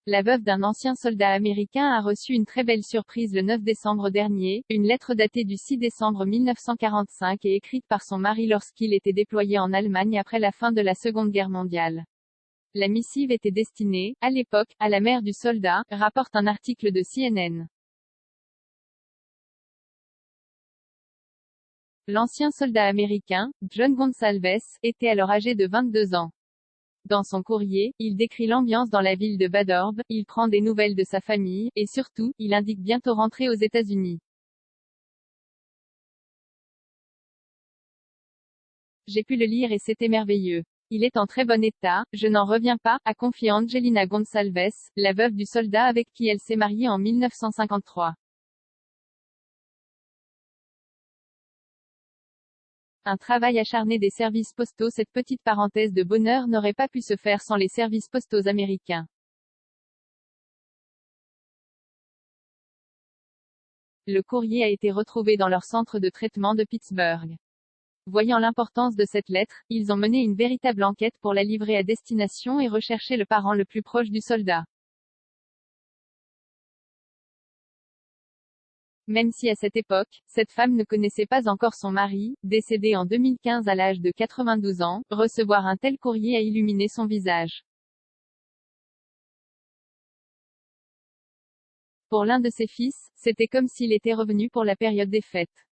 La veuve d'un ancien soldat américain a reçu une très belle surprise le 9 décembre dernier, une lettre datée du 6 décembre 1945 et écrite par son mari lorsqu'il était déployé en Allemagne après la fin de la Seconde Guerre mondiale. La missive était destinée, à l'époque, à la mère du soldat, rapporte un article de CNN. L'ancien soldat américain, John Gonsalves, était alors âgé de 22 ans. Dans son courrier, il décrit l'ambiance dans la ville de Bad Orb, il prend des nouvelles de sa famille, et surtout, il indique bientôt rentrer aux États-Unis. J'ai pu le lire et c'était merveilleux. Il est en très bon état, je n'en reviens pas, a confié Angelina Gonsalves, la veuve du soldat avec qui elle s'est mariée en 1953. Un travail acharné des services postaux. Cette petite parenthèse de bonheur n'aurait pas pu se faire sans les services postaux américains. Le courrier a été retrouvé dans leur centre de traitement de Pittsburgh. Voyant l'importance de cette lettre, ils ont mené une véritable enquête pour la livrer à destination et rechercher le parent le plus proche du soldat. Même si à cette époque, cette femme ne connaissait pas encore son mari, décédé en 2015 à l'âge de 92 ans, recevoir un tel courrier a illuminé son visage. Pour l'un de ses fils, c'était comme s'il était revenu pour la période des fêtes.